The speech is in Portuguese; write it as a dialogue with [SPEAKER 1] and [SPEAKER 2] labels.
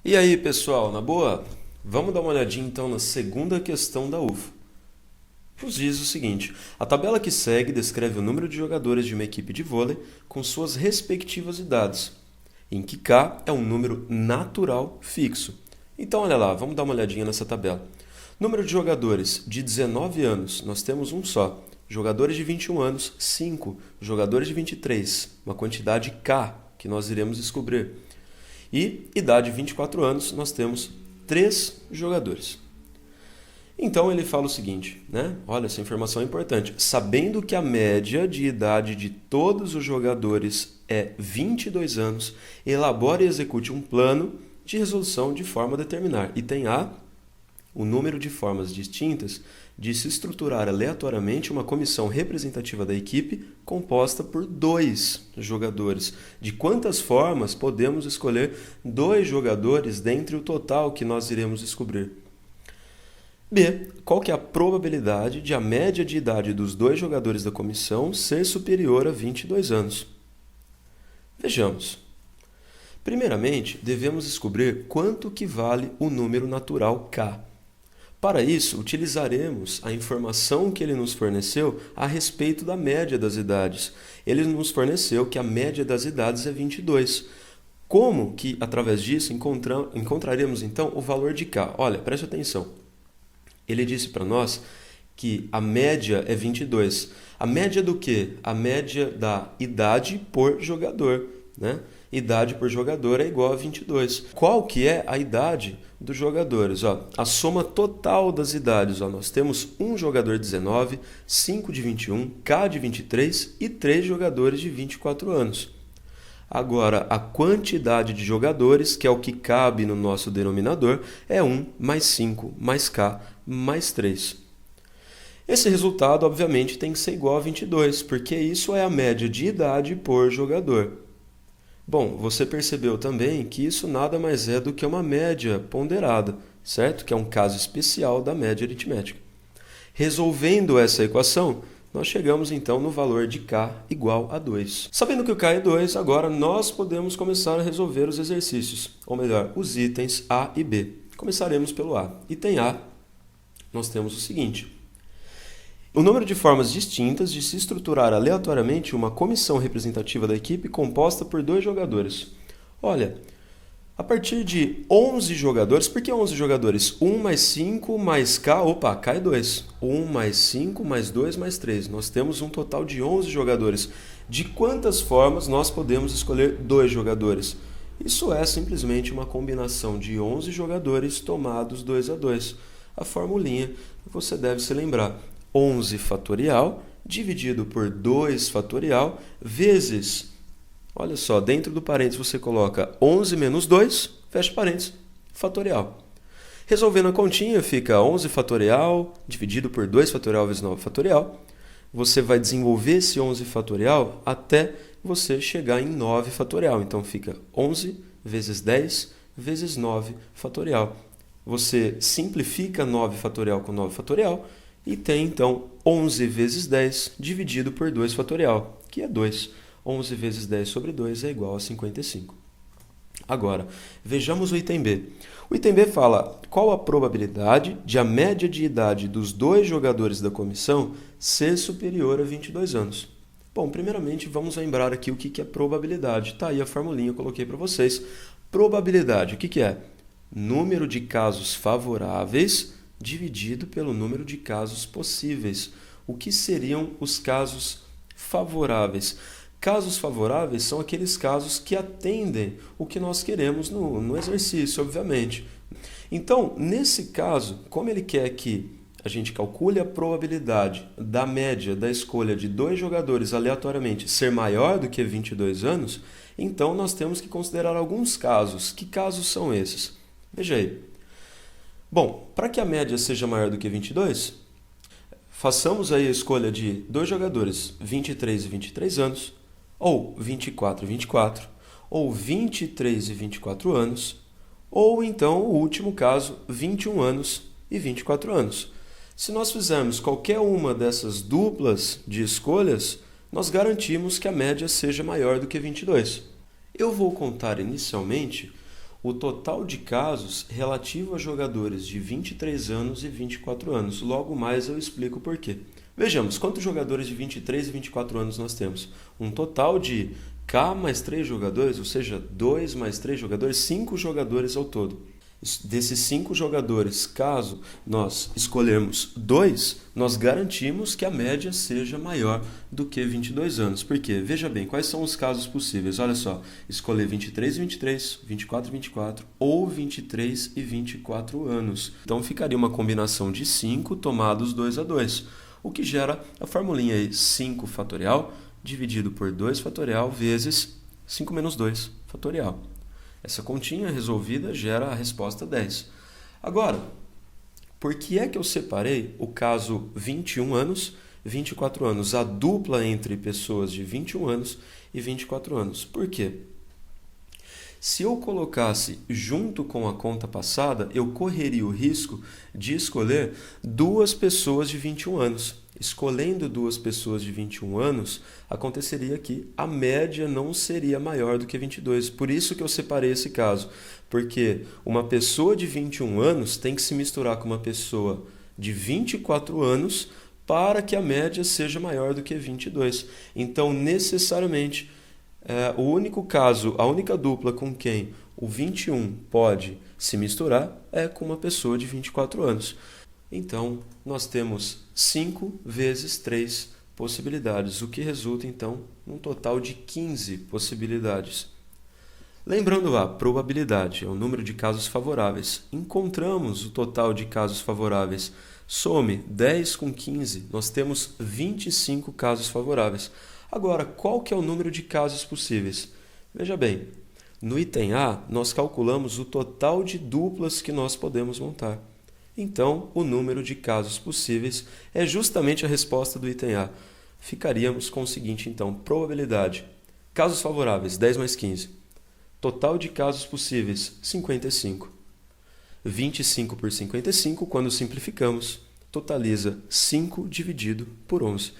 [SPEAKER 1] E aí, pessoal, na boa? Vamos dar uma olhadinha então na segunda questão da UFO. Nos diz o seguinte: a tabela que segue descreve o número de jogadores de uma equipe de vôlei com suas respectivas idades, em que K é um número natural fixo. Então, olha lá, vamos dar uma olhadinha nessa tabela. Número de jogadores de 19 anos, nós temos um só. Jogadores de 21 anos, 5. Jogadores de 23, uma quantidade K que nós iremos descobrir. E idade 24 anos, nós temos 3 jogadores. Então ele fala o seguinte, né? Olha, essa informação é importante. Sabendo que a média de idade de todos os jogadores é 22 anos, elabore e execute um plano de resolução de forma a determinar. Item A, o número de formas distintas de se estruturar aleatoriamente uma comissão representativa da equipe composta por 2 jogadores. De quantas formas podemos escolher 2 jogadores dentre o total que nós iremos descobrir? B. Qual que é a probabilidade de a média de idade dos 2 jogadores da comissão ser superior a 22 anos? Vejamos. Primeiramente, devemos descobrir quanto que vale o número natural K. Para isso, utilizaremos a informação que ele nos forneceu a respeito da média das idades. Ele nos forneceu que a média das idades é 22. Como que, através disso, encontraremos então o valor de K? Olha, preste atenção. Ele disse para nós que a média é 22. A média do quê? A média da idade por jogador, né? Idade por jogador é igual a 22. Qual que é a idade dos jogadores? Ó, a soma total das idades. Ó, nós temos um jogador de 19, 5 de 21, K de 23 e 3 jogadores de 24 anos. Agora, a quantidade de jogadores, que é o que cabe no nosso denominador, é 1 mais 5 mais K mais 3. Esse resultado, obviamente, tem que ser igual a 22, porque isso é a média de idade por jogador. Bom, você percebeu também que isso nada mais é do que uma média ponderada, certo? Que é um caso especial da média aritmética. Resolvendo essa equação, nós chegamos então no valor de K igual a 2. Sabendo que o K é 2, agora nós podemos começar a resolver os exercícios, ou melhor, os itens A e B. Começaremos pelo A. Item A, nós temos o seguinte: o número de formas distintas de se estruturar aleatoriamente uma comissão representativa da equipe composta por 2 jogadores. Olha, a partir de 11 jogadores, por que 11 jogadores? 1 mais 5 mais K, opa, K é 2. 1 mais 5 mais 2 mais 3. Nós temos um total de 11 jogadores. De quantas formas nós podemos escolher 2 jogadores? Isso é simplesmente uma combinação de 11 jogadores tomados 2 a 2. A formulinha você deve se lembrar. 11 fatorial dividido por 2 fatorial vezes, olha só, dentro do parênteses você coloca 11 menos 2, fecha parênteses, fatorial. Resolvendo a continha, fica 11 fatorial dividido por 2 fatorial vezes 9 fatorial. Você vai desenvolver esse 11 fatorial até você chegar em 9 fatorial. Então, fica 11 vezes 10 vezes 9 fatorial. Você simplifica 9 fatorial com 9 fatorial e tem, então, 11 vezes 10 dividido por 2 fatorial, que é 2. 11 vezes 10 sobre 2 é igual a 55. Agora, vejamos o item B. O item B fala qual a probabilidade de a média de idade dos 2 jogadores da comissão ser superior a 22 anos. Bom, primeiramente, vamos lembrar aqui o que é probabilidade. Está aí a formulinha, eu coloquei para vocês. Probabilidade, o que é? Número de casos favoráveis dividido pelo número de casos possíveis. O que seriam os casos favoráveis? Casos favoráveis são aqueles casos que atendem o que nós queremos no exercício, obviamente. Então, nesse caso, como ele quer que a gente calcule a probabilidade da média da escolha de 2 jogadores aleatoriamente ser maior do que 22 anos, então nós temos que considerar alguns casos. Que casos são esses? Veja aí. Bom, para que a média seja maior do que 22, façamos aí a escolha de 2 jogadores, 23 e 23 anos, ou 24 e 24, ou 23 e 24 anos, ou então, o último caso, 21 anos e 24 anos. Se nós fizermos qualquer uma dessas duplas de escolhas, nós garantimos que a média seja maior do que 22. Eu vou contar inicialmente o total de casos relativo a jogadores de 23 anos e 24 anos. Logo mais eu explico por quê. Vejamos, quantos jogadores de 23 e 24 anos nós temos? Um total de K mais 3 jogadores, ou seja, 2 mais 3 jogadores, 5 jogadores ao todo. Desses 5 jogadores, caso nós escolhermos 2, nós garantimos que a média seja maior do que 22 anos. Por quê? Veja bem, quais são os casos possíveis? Olha só, escolher 23 e 23, 24 e 24 ou 23 e 24 anos. Então ficaria uma combinação de 5 tomados 2 a 2, o que gera a formulinha aí 5 fatorial dividido por 2 fatorial vezes 5 menos 2 fatorial. Essa continha resolvida gera a resposta 10. Agora, por que é que eu separei o caso 21 anos, 24 anos, a dupla entre pessoas de 21 anos e 24 anos? Por quê? Se eu colocasse junto com a conta passada, eu correria o risco de escolher 2 pessoas de 21 anos. Escolhendo 2 pessoas de 21 anos, aconteceria que a média não seria maior do que 22. Por isso que eu separei esse caso, porque uma pessoa de 21 anos tem que se misturar com uma pessoa de 24 anos para que a média seja maior do que 22. Então, necessariamente, o único caso, a única dupla com quem o 21 pode se misturar é com uma pessoa de 24 anos. Então, nós temos 5 vezes 3 possibilidades, o que resulta, então, num total de 15 possibilidades. Lembrando a probabilidade, é o número de casos favoráveis. Encontramos o total de casos favoráveis. Some 10 com 15, nós temos 25 casos favoráveis. Agora, qual que é o número de casos possíveis? Veja bem, no item A, nós calculamos o total de duplas que nós podemos montar. Então, o número de casos possíveis é justamente a resposta do item A. Ficaríamos com o seguinte, então, probabilidade. Casos favoráveis, 10 mais 15. Total de casos possíveis, 55. 25 por 55, quando simplificamos, totaliza 5 dividido por 11.